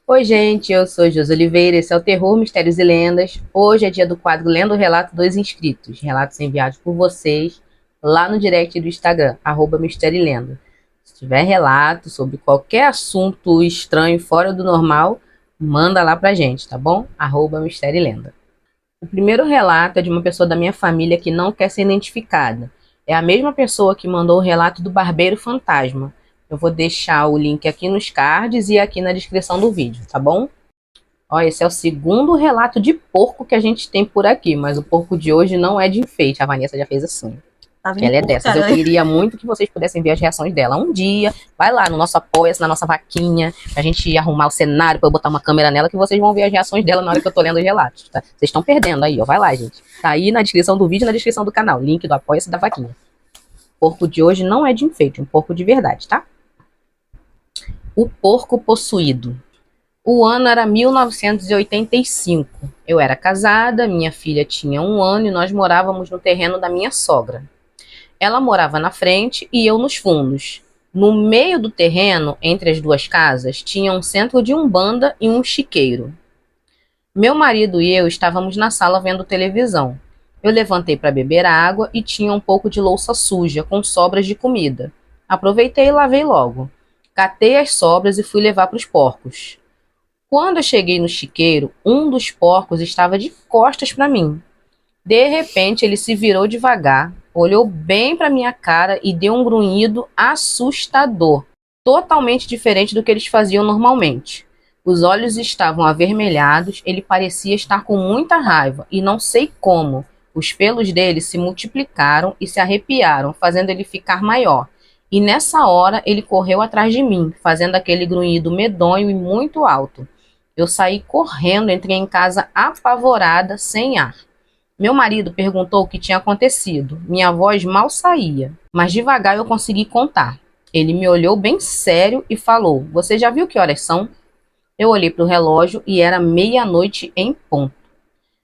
Oi, gente, eu sou Josi Oliveira, esse é o Terror, Mistérios e Lendas. Hoje é dia do quadro Lendo o Relato dos Inscritos, relatos enviados por vocês lá no direct do Instagram, @Mistério e Lenda. Se tiver relato sobre qualquer assunto estranho fora do normal, manda lá pra gente, tá bom? @Mistério e Lenda. O primeiro relato é de uma pessoa da minha família que não quer ser identificada. É a mesma pessoa que mandou o relato do Barbeiro Fantasma. Eu vou deixar o link aqui nos cards e aqui na descrição do vídeo, tá bom? Ó, esse é o segundo relato de porco que a gente tem por aqui, mas o porco de hoje não é de enfeite. A Vanessa já fez assim. Tá Que ela é dessas. Eu queria muito que vocês pudessem ver as reações dela. Um dia, vai lá no nosso Apoia-se, na nossa vaquinha, pra gente arrumar o cenário, pra eu botar uma câmera nela, que vocês vão ver as reações dela na hora que eu tô lendo os relatos, tá? Vocês estão perdendo aí, ó. Vai lá, gente. Tá aí na descrição do vídeo e na descrição do canal. Link do Apoia-se da vaquinha. O porco de hoje não é de enfeite, é um porco de verdade, tá? O porco possuído. O ano era 1985. Eu era casada, minha filha tinha 1 ano e nós morávamos no terreno da minha sogra. Ela morava na frente e eu nos fundos. No meio do terreno, entre as duas casas, tinha um centro de umbanda e um chiqueiro. Meu marido e eu estávamos na sala vendo televisão. Eu levantei para beber água e tinha um pouco de louça suja, com sobras de comida. Aproveitei e lavei logo. Catei as sobras e fui levar para os porcos. Quando eu cheguei no chiqueiro, um dos porcos estava de costas para mim. De repente, ele se virou devagar, olhou bem para minha cara e deu um grunhido assustador, totalmente diferente do que eles faziam normalmente. Os olhos estavam avermelhados, ele parecia estar com muita raiva e não sei como. Os pelos dele se multiplicaram e se arrepiaram, fazendo ele ficar maior. E nessa hora ele correu atrás de mim, fazendo aquele grunhido medonho e muito alto. Eu saí correndo, entrei em casa apavorada, sem ar. Meu marido perguntou o que tinha acontecido. Minha voz mal saía, mas devagar eu consegui contar. Ele me olhou bem sério e falou: Você já viu que horas são? Eu olhei para o relógio e era meia-noite em ponto.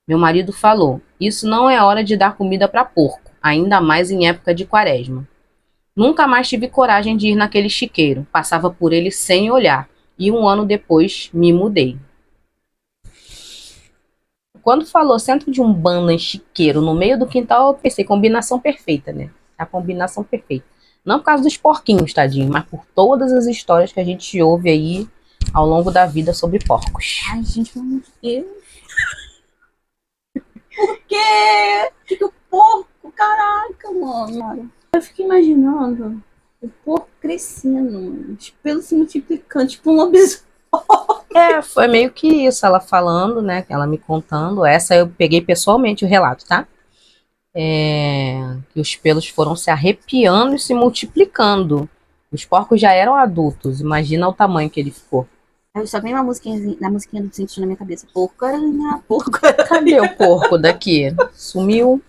Meu marido falou: Isso não é hora de dar comida para porco, ainda mais em época de quaresma. Nunca mais tive coragem de ir naquele chiqueiro. Passava por ele sem olhar. E 1 ano depois me mudei. Quando falou centro de umbanda em chiqueiro, no meio do quintal, eu pensei, combinação perfeita, né? A combinação perfeita. Não por causa dos porquinhos, tadinho, mas por todas as histórias que a gente ouve aí ao longo da vida sobre porcos. Ai, gente, pelo amor de Deus. Por quê? Que o porco? Caraca, mano. Eu fico imaginando o porco crescendo, mano. Os pelos se multiplicando, tipo um lobisomem. É, foi meio que isso, ela falando, né? Ela me contando. Essa eu peguei pessoalmente o relato, tá? Que os pelos foram se arrepiando e se multiplicando. Os porcos já eram adultos, imagina o tamanho que ele ficou. Aí só vem uma musiquinha, na musiquinha do Cinto na minha cabeça. Porcaranha, porcaranha. Cadê o porco daqui? Sumiu.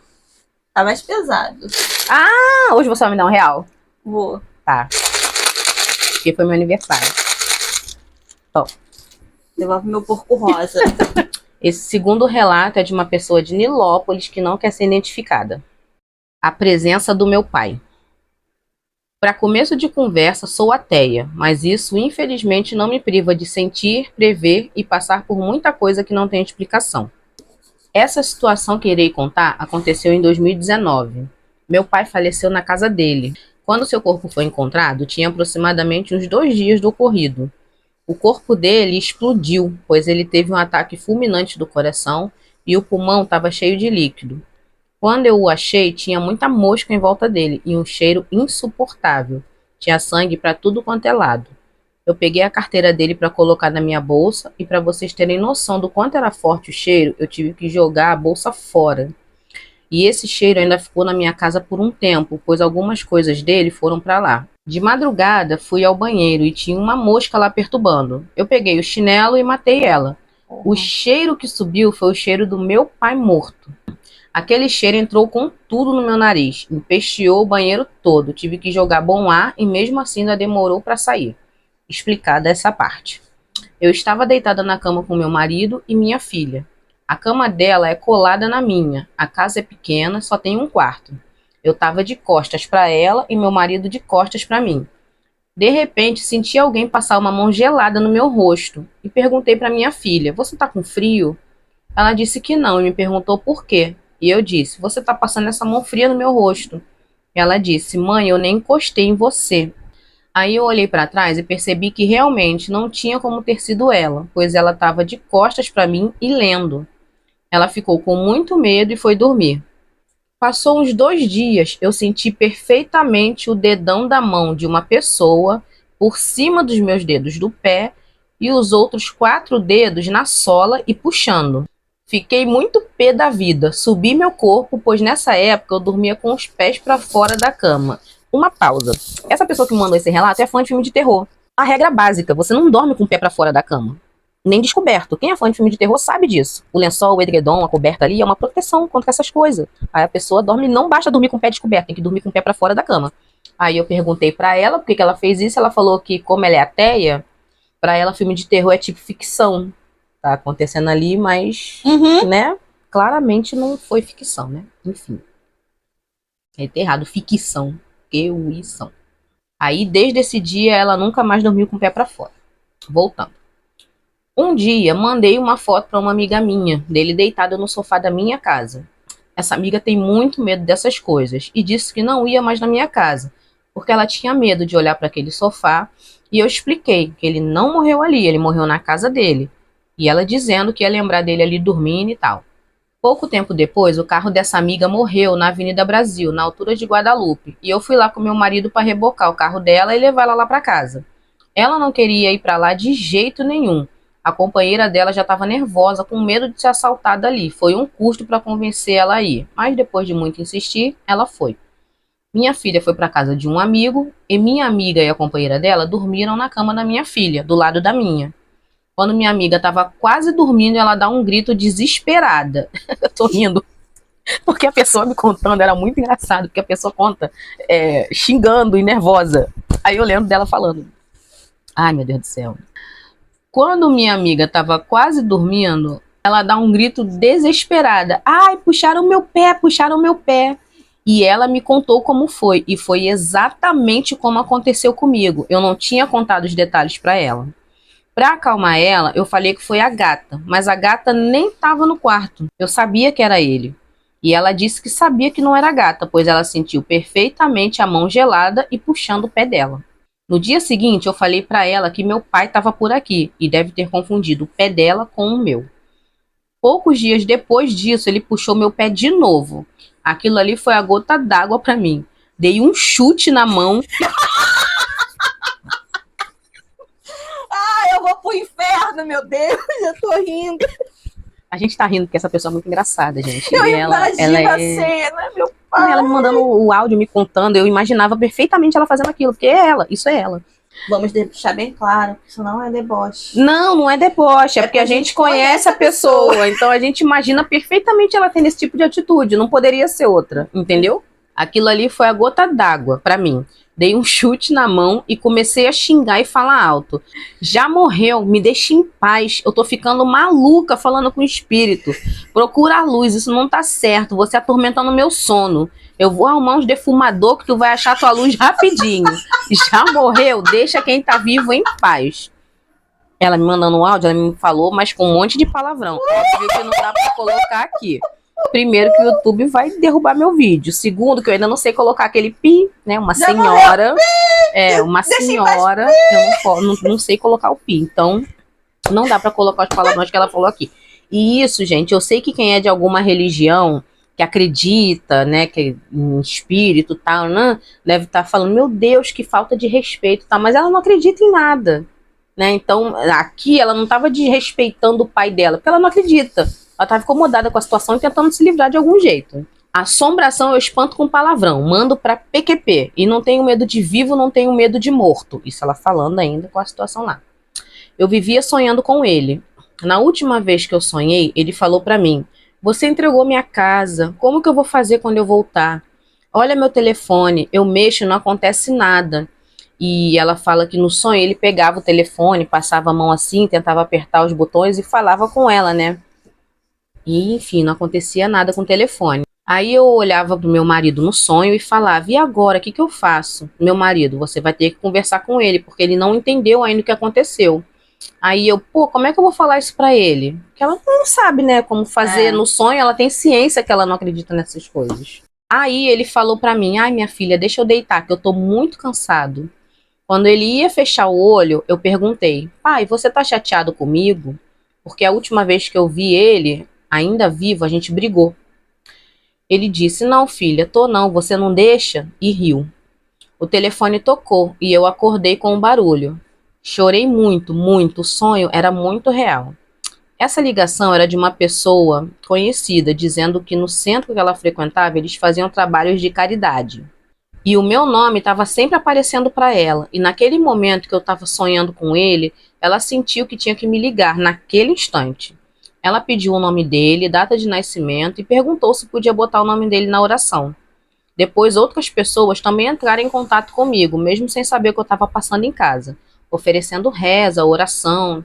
Tá mais pesado. Ah, hoje você vai me dar R$1. Vou. Tá. Porque foi meu aniversário. Ó, Devolve meu porco rosa. esse segundo relato é de uma pessoa de Nilópolis que não quer ser identificada. A presença do meu pai. Para começo de conversa, sou ateia, mas isso infelizmente não me priva de sentir, prever e passar por muita coisa que não tem explicação. Essa situação que irei contar aconteceu em 2019. Meu pai faleceu na casa dele. Quando seu corpo foi encontrado, tinha aproximadamente uns 2 dias do ocorrido. O corpo dele explodiu, pois ele teve um ataque fulminante do coração e o pulmão estava cheio de líquido. Quando eu o achei, tinha muita mosca em volta dele e um cheiro insuportável. Tinha sangue para tudo quanto é lado. Eu peguei a carteira dele para colocar na minha bolsa e para vocês terem noção do quanto era forte o cheiro, eu tive que jogar a bolsa fora. E esse cheiro ainda ficou na minha casa por um tempo, pois algumas coisas dele foram para lá. De madrugada, fui ao banheiro e tinha uma mosca lá perturbando. Eu peguei o chinelo e matei ela. O cheiro que subiu foi o cheiro do meu pai morto. Aquele cheiro entrou com tudo no meu nariz, empesteou o banheiro todo. Tive que jogar bom ar e mesmo assim ainda demorou para sair. Explicada essa parte. Eu estava deitada na cama com meu marido e minha filha. A cama dela é colada na minha. A casa é pequena, só tem um quarto. Eu estava de costas para ela e meu marido de costas para mim. De repente, senti alguém passar uma mão gelada no meu rosto e perguntei para minha filha: "Você tá com frio?" Ela disse que não e me perguntou por quê. E eu disse: "Você tá passando essa mão fria no meu rosto." Ela disse: "Mãe, eu nem encostei em você." Aí eu olhei para trás e percebi que realmente não tinha como ter sido ela, pois ela estava de costas para mim e lendo. Ela ficou com muito medo e foi dormir. Passou uns 2 dias, eu senti perfeitamente o dedão da mão de uma pessoa por cima dos meus dedos do pé e os outros 4 dedos na sola e puxando. Fiquei muito pé da vida, subi meu corpo, pois nessa época eu dormia com os pés para fora da cama. Uma pausa. Essa pessoa que me mandou esse relato é fã de filme de terror. A regra básica, você não dorme com o pé para fora da cama. Nem descoberto. Quem é fã de filme de terror sabe disso. O lençol, o edredom, a coberta ali é uma proteção contra essas coisas. Aí a pessoa dorme, não basta dormir com o pé descoberto, tem que dormir com o pé para fora da cama. Aí eu perguntei pra ela por que ela fez isso, ela falou que como ela é ateia, pra ela filme de terror é tipo ficção. Tá acontecendo ali, mas, né, claramente não foi ficção, né? Enfim. É errado, ficção. Ficção. Aí desde esse dia ela nunca mais dormiu com o pé pra fora. Voltando. Um dia, mandei uma foto para uma amiga minha, dele deitado no sofá da minha casa. Essa amiga tem muito medo dessas coisas e disse que não ia mais na minha casa, porque ela tinha medo de olhar para aquele sofá, e eu expliquei que ele não morreu ali, ele morreu na casa dele. E ela dizendo que ia lembrar dele ali dormindo e tal. Pouco tempo depois, o carro dessa amiga morreu na Avenida Brasil, na altura de Guadalupe, e eu fui lá com meu marido para rebocar o carro dela e levar ela lá para casa. Ela não queria ir para lá de jeito nenhum. A companheira dela já estava nervosa, com medo de ser assaltada ali. Foi um custo para convencer ela a ir, mas depois de muito insistir, ela foi. Minha filha foi para casa de um amigo e minha amiga e a companheira dela dormiram na cama da minha filha, do lado da minha. Quando minha amiga estava quase dormindo, ela dá um grito desesperada. Eu tô rindo, porque a pessoa me contando era muito engraçado, porque a pessoa conta xingando e nervosa. Aí eu lembro dela falando: "Ai, meu Deus do céu." Quando minha amiga estava quase dormindo, ela dá um grito desesperada: "Ai, puxaram meu pé, puxaram meu pé." E ela me contou como foi, e foi exatamente como aconteceu comigo. Eu não tinha contado os detalhes para ela. Para acalmar ela, eu falei que foi a gata, mas a gata nem estava no quarto. Eu sabia que era ele. E ela disse que sabia que não era a gata, pois ela sentiu perfeitamente a mão gelada e puxando o pé dela. No dia seguinte, eu falei para ela que meu pai estava por aqui e deve ter confundido o pé dela com o meu. Poucos dias depois disso, ele puxou meu pé de novo. Aquilo ali foi a gota d'água para mim. Dei um chute na mão. Eu vou pro inferno, meu Deus, eu tô rindo. A gente tá rindo porque essa pessoa é muito engraçada, gente. Eu E imagino ela a cena, meu pai. ela me mandando o áudio, me contando, eu imaginava perfeitamente ela fazendo aquilo, porque é ela, isso é ela. Vamos deixar bem claro, que isso não é deboche. Não, não é deboche, é porque a gente conhece a pessoa, então a gente imagina perfeitamente ela tendo esse tipo de atitude, não poderia ser outra, entendeu? Aquilo ali foi a gota d'água pra mim. Dei um chute na mão e comecei a xingar e falar alto. Já morreu, me deixa em paz. Eu tô ficando maluca falando com o espírito. Procura a luz, isso não tá certo. Você atormentando meu sono. Eu vou arrumar uns defumador que tu vai achar tua luz rapidinho. Já morreu, deixa quem tá vivo em paz. Ela me mandando um áudio, ela me falou, mas com um monte de palavrão. Óbvio que não dá pra colocar aqui. Primeiro, que o YouTube vai derrubar meu vídeo. Segundo, que eu ainda não sei colocar aquele pi, né? Uma senhora. Uma senhora. Eu não sei colocar o pi. Então, não dá pra colocar os palavrões que ela falou aqui. E isso, gente, eu sei que quem é de alguma religião, que acredita, né, que em espírito e tal, né, deve estar falando: meu Deus, que falta de respeito, tá? Mas ela não acredita em nada, né? Então, aqui ela não estava desrespeitando o pai dela, porque ela não acredita. Ela estava incomodada com a situação e tentando se livrar de algum jeito. Assombração eu espanto com palavrão, mando pra PQP. E não tenho medo de vivo, não tenho medo de morto. Isso ela falando ainda com a situação lá. Eu vivia sonhando com ele. Na última vez que eu sonhei, ele falou pra mim: você entregou minha casa, como que eu vou fazer quando eu voltar? Olha meu telefone, eu mexo e não acontece nada. E ela fala que no sonho ele pegava o telefone, passava a mão assim, tentava apertar os botões e falava com ela, né? E, enfim, não acontecia nada com o telefone. Aí eu olhava pro meu marido no sonho e falava, e agora, o que que eu faço? Meu marido, você vai ter que conversar com ele, porque ele não entendeu ainda o que aconteceu. Aí eu, pô, como é que eu vou falar isso pra ele? Porque ela não sabe, né, como fazer. No sonho, ela tem ciência que ela não acredita nessas coisas. Aí ele falou pra mim, ai minha filha, deixa eu deitar, que eu tô muito cansado. Quando ele ia fechar o olho, eu perguntei, pai, você tá chateado comigo? Porque a última vez que eu vi ele, ainda vivo, a gente brigou. Ele disse, não filha, tô não, você não deixa? E riu. O telefone tocou e eu acordei com um barulho. Chorei muito, muito, o sonho era muito real. Essa ligação era de uma pessoa conhecida, dizendo que no centro que ela frequentava eles faziam trabalhos de caridade. E o meu nome estava sempre aparecendo para ela. E naquele momento que eu estava sonhando com ele, ela sentiu que tinha que me ligar naquele instante. Ela pediu o nome dele, data de nascimento e perguntou se podia botar o nome dele na oração. Depois, outras pessoas também entraram em contato comigo, mesmo sem saber o que eu estava passando em casa, oferecendo reza, oração.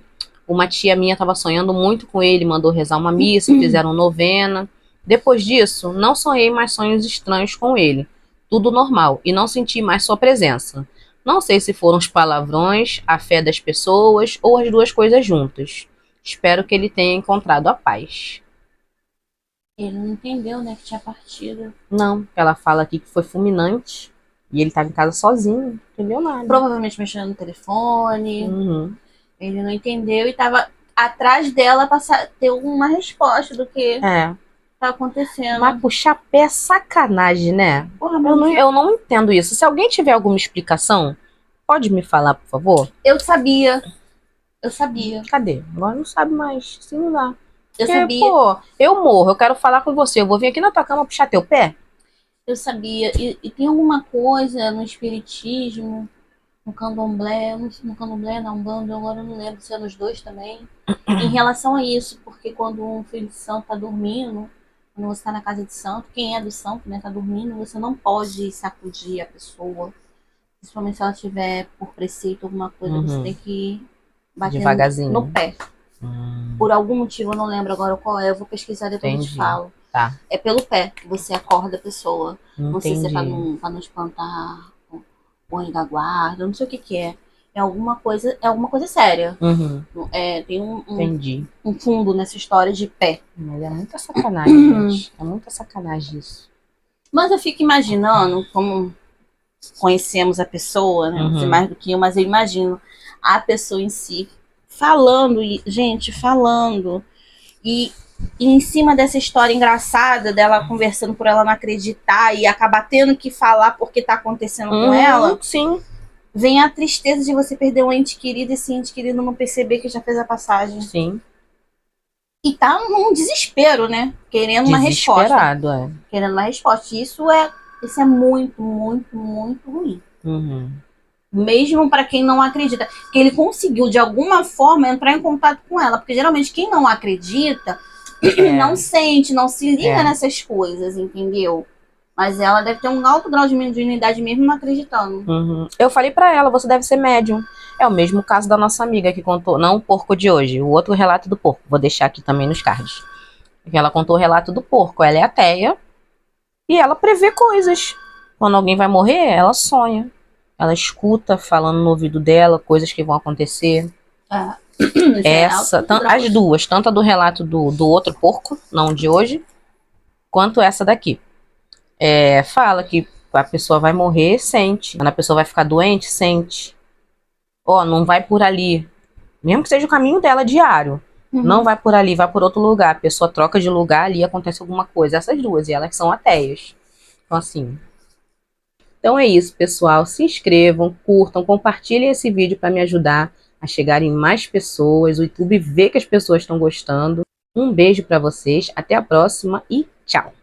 Uma tia minha estava sonhando muito com ele, mandou rezar uma missa, fizeram novena. Depois disso, não sonhei mais sonhos estranhos com ele. Tudo normal, e não senti mais sua presença. Não sei se foram os palavrões, a fé das pessoas ou as duas coisas juntas. Espero que ele tenha encontrado a paz. Ele não entendeu, né, que tinha partido. Não, ela fala aqui que foi fulminante e ele estava em casa sozinho, não entendeu nada. Provavelmente mexendo no telefone. Uhum. Ele não entendeu e tava atrás dela pra ter uma resposta do que É, tá acontecendo. mas puxar pé é sacanagem, né? Porra, Eu não entendo isso. Se alguém tiver alguma explicação, pode me falar, por favor? eu sabia. Eu sabia. Cadê? Agora não sabe mais. Sim, não dá. Eu Porque, sabia. pô, eu morro, eu quero falar com você. Eu vou vir aqui na tua cama puxar teu pé? Eu sabia. E tem alguma coisa no espiritismo, no candomblé, no candomblé, na Umbanda, agora eu não lembro se é nos dois também, em relação a isso, porque quando um filho de santo tá dormindo, quando você tá na casa de santo, quem é do santo, né, tá dormindo, você não pode sacudir a pessoa, principalmente se ela tiver por preceito alguma coisa, você tem que bater Devagarzinho. no pé. Por algum motivo, eu não lembro agora qual é, eu vou pesquisar depois e te Entendi. falo. Tá. É pelo pé que você acorda a pessoa. Não sei se é Entendi. pra não espantar o anjo da guarda, não sei o que que é. É alguma coisa séria. Uhum. Tem Entendi. um fundo nessa história de pé. Mas é muita sacanagem, gente. É muita sacanagem isso. Mas eu fico imaginando, como conhecemos a pessoa, né? Não sei mais do que eu, mas eu imagino a pessoa em si falando, falando. E em cima dessa história engraçada dela conversando por ela não acreditar e acabar tendo que falar porque tá acontecendo com ela, Sim. vem a tristeza de você perder um ente querido e esse ente querido não perceber que já fez a passagem. Sim. E tá num desespero, né? Querendo uma resposta. Desesperado, é. Querendo uma resposta. E isso é muito, muito, muito ruim. Uhum. Mesmo para quem não acredita. Que ele conseguiu, de alguma forma, entrar em contato com ela. Porque geralmente quem não acredita não sente, não se liga nessas coisas, entendeu? Mas ela deve ter um alto grau de mediunidade mesmo não acreditando. Uhum. Eu falei pra ela, você deve ser médium. É o mesmo caso da nossa amiga que contou, não o porco de hoje, o outro relato do porco. Vou deixar aqui também nos cards. Ela contou o relato do porco. Ela é ateia e ela prevê coisas. Quando alguém vai morrer, ela sonha. Ela escuta falando no ouvido dela coisas que vão acontecer. As duas, tanto a do relato do outro porco, não de hoje, quanto essa daqui. Fala que a pessoa vai morrer, sente. Quando a pessoa vai ficar doente, sente. Não vai por ali. Mesmo que seja o caminho dela diário. Não vai por ali, vai por outro lugar. A pessoa troca de lugar, ali acontece alguma coisa. Essas duas, e elas são ateias. Então, assim. Então é isso, pessoal. Se inscrevam, curtam, compartilhem esse vídeo para me ajudar a chegar em mais pessoas. O YouTube vê que as pessoas estão gostando. Um beijo para vocês. Até a próxima e tchau!